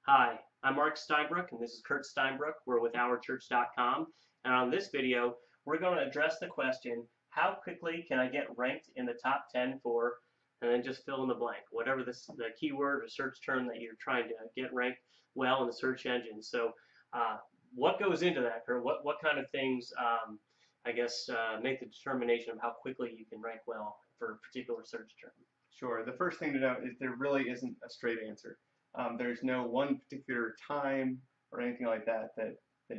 Hi, I'm Mark Steinbrook, and this is Kurt Steinbrook. We're with OurChurch.com, and on this video, we're going to address the question, how quickly can I get ranked in the top 10 for, and then just fill in the blank, whatever the keyword or search term that you're trying to get ranked well in the search engine. So what goes into that, Kurt? What kind of things, make the determination of how quickly you can rank well for a particular search term? Sure. The first thing to note is there really isn't a straight answer. There's no one particular time or anything like that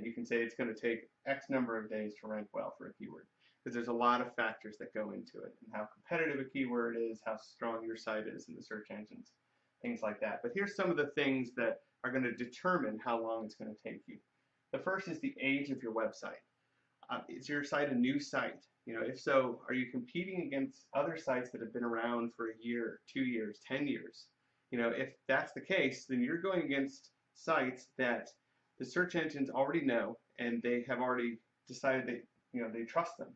you can say it's going to take X number of days to rank well for a keyword. Because there's a lot of factors that go into it, and how competitive a keyword is, how strong your site is in the search engines, things like that. But here's some of the things that are going to determine how long it's going to take you. The first is the age of your website. Is your site a new site? If so, are you competing against other sites that have been around for a year, 2 years, 10 years? If that's the case, then you're going against sites that the search engines already know, and they have already decided that they trust them.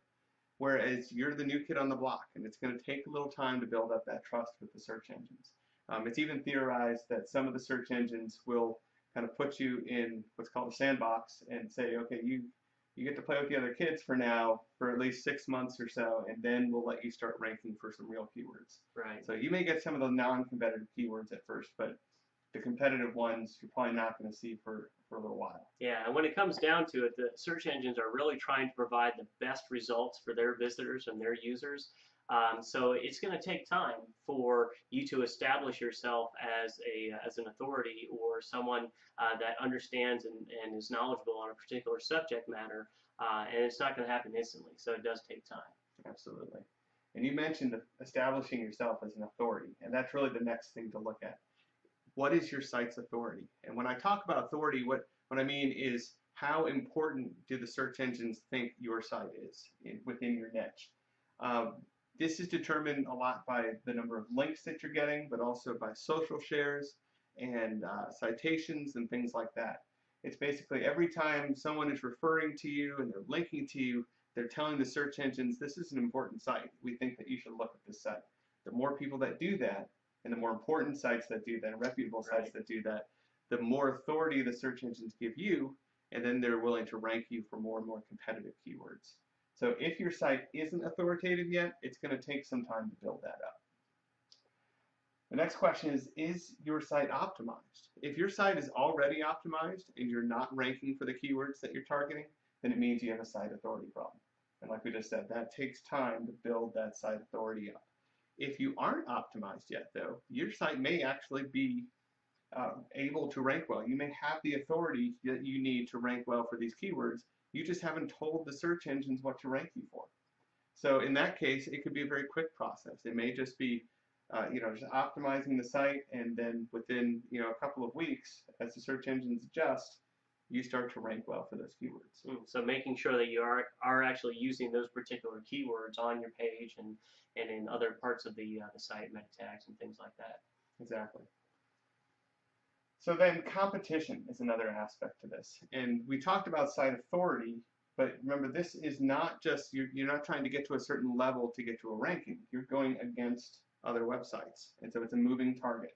Whereas you're the new kid on the block, and it's going to take a little time to build up that trust with the search engines. It's even theorized that some of the search engines will kind of put you in what's called a sandbox and say, okay, you get to play with the other kids for now for at least 6 months or so, and then we'll let you start ranking for some real keywords. Right. So you may get some of the non-competitive keywords at first, but the competitive ones you're probably not going to see for a little while. Yeah, and when it comes down to it, the search engines are really trying to provide the best results for their visitors and their users. So it's going to take time for you to establish yourself as an authority or someone that understands and is knowledgeable on a particular subject matter, and it's not going to happen instantly. So it does take time. Absolutely. And you mentioned establishing yourself as an authority, and that's really the next thing to look at. What is your site's authority? And when I talk about authority, what I mean is how important do the search engines think your site is within your niche? This is determined a lot by the number of links that you're getting, but also by social shares and citations and things like that. It's basically every time someone is referring to you and they're linking to you, they're telling the search engines, this is an important site. We think that you should look at this site. The more people that do that, and the more important sites that do that, and reputable sites that do that, the more authority the search engines give you, and then they're willing to rank you for more and more competitive keywords. So if your site isn't authoritative yet, it's going to take some time to build that up. The next question is your site optimized? If your site is already optimized and you're not ranking for the keywords that you're targeting, then it means you have a site authority problem. And like we just said, that takes time to build that site authority up. If you aren't optimized yet, though, your site may actually be able to rank well. You may have the authority that you need to rank well for these keywords. You just haven't told the search engines what to rank you for. So in that case, it could be a very quick process. It may just be just optimizing the site, and then within a couple of weeks, as the search engines adjust, you start to rank well for those keywords. So making sure that you are actually using those particular keywords on your page and in other parts of the site, meta tags and things like that. Exactly. So then competition is another aspect to this. And we talked about site authority, but remember, this is not just, you're not trying to get to a certain level to get to a ranking. You're going against other websites. And so it's a moving target.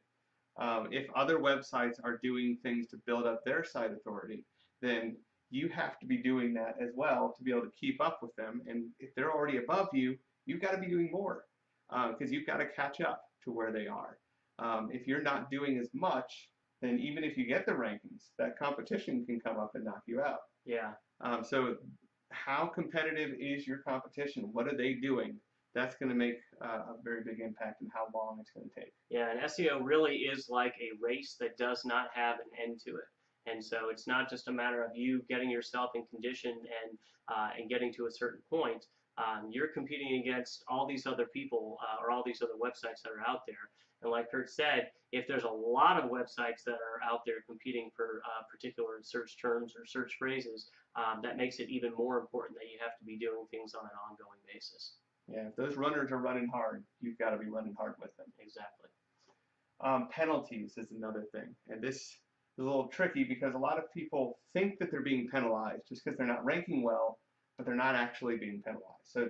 If other websites are doing things to build up their site authority, then you have to be doing that as well to be able to keep up with them. And if they're already above you, you've got to be doing more because you've got to catch up to where they are. If you're not doing as much, then even if you get the rankings, that competition can come up and knock you out. Yeah. So how competitive is your competition? What are they doing? That's going to make a very big impact in how long it's going to take. Yeah, and SEO really is like a race that does not have an end to it. And so it's not just a matter of you getting yourself in condition and getting to a certain point. You're competing against all these other people or all these other websites that are out there. And like Kurt said, if there's a lot of websites that are out there competing for particular search terms or search phrases, that makes it even more important that you have to be doing things on an ongoing basis. Yeah, if those runners are running hard, you've got to be running hard with them. Exactly. Penalties is another thing. And this is a little tricky because a lot of people think that they're being penalized just because they're not ranking well, but they're not actually being penalized. So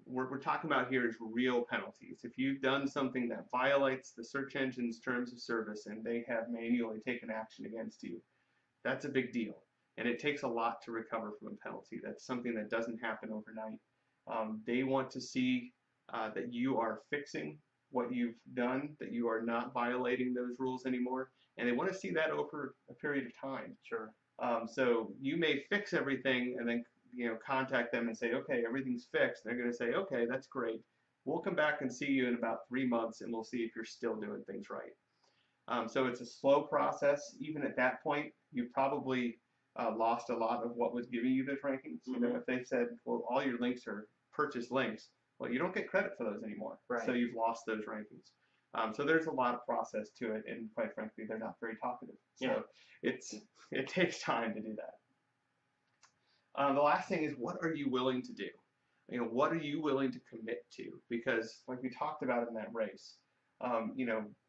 we're talking about here is real penalties. If you've done something that violates the search engine's terms of service and they have manually taken action against you, that's a big deal. And it takes a lot to recover from a penalty. That's something that doesn't happen overnight. They want to see that you are fixing what you've done, that you are not violating those rules anymore, and they want to see that over a period of time. Sure. So you may fix everything and then contact them and say, okay, everything's fixed. They're going to say, okay, that's great. We'll come back and see you in about 3 months, and we'll see if you're still doing things right. So it's a slow process. Even at that point, you probably lost a lot of what was giving you those rankings. Mm-hmm. If they said, well, all your links are purchased links, well, you don't get credit for those anymore. Right. So you've lost those rankings. So there's a lot of process to it, and quite frankly, they're not very talkative. So it takes time to do that. The last thing is, what are you willing to do? What are you willing to commit to? Because like we talked about in that race,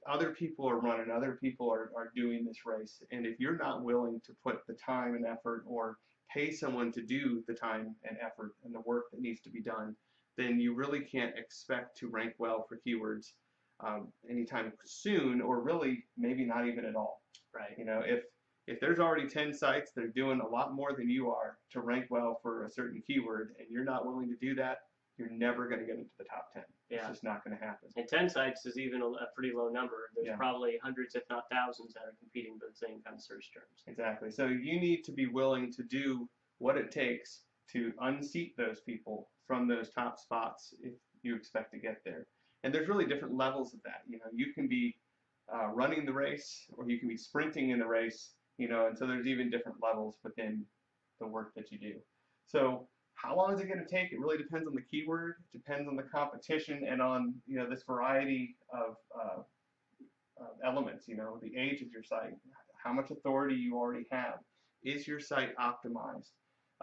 other people are running, other people are doing this race. And if you're not willing to put the time and effort or pay someone to do the time and effort and the work that needs to be done, then you really can't expect to rank well for keywords anytime soon, or really maybe not even at all. Right. If there's already 10 sites that are doing a lot more than you are to rank well for a certain keyword, and you're not willing to do that, you're never going to get into the top 10. It's just not going to happen. And 10 sites is even a pretty low number. There's probably hundreds, if not thousands, that are competing for the same kind of search terms. Exactly. So you need to be willing to do what it takes to unseat those people from those top spots if you expect to get there. And there's really different levels of that. You can be running the race, or you can be sprinting in the race. And so there's even different levels within the work that you do. So how long is it going to take? It really depends on the keyword, it depends on the competition, and on this variety of elements. The age of your site, how much authority you already have. Is your site optimized?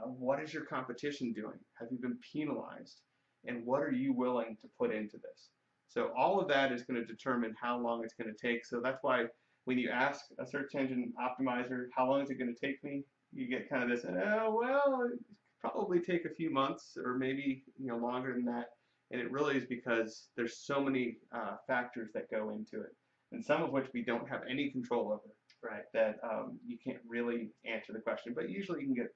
What is your competition doing? Have you been penalized? And what are you willing to put into this? So all of that is going to determine how long it's going to take. So that's why when you ask a search engine optimizer, how long is it going to take me? You get kind of this, well, it probably take a few months, or maybe longer than that. And it really is because there's so many factors that go into it, and some of which we don't have any control over. Right. That you can't really answer the question, but usually you can get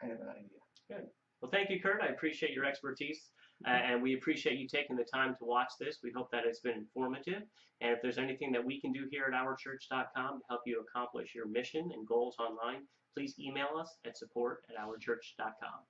kind of an idea. Good. Well, thank you, Kurt. I appreciate your expertise, and we appreciate you taking the time to watch this. We hope that it's been informative. And if there's anything that we can do here at OurChurch.com to help you accomplish your mission and goals online, please email us at support@OurChurch.com.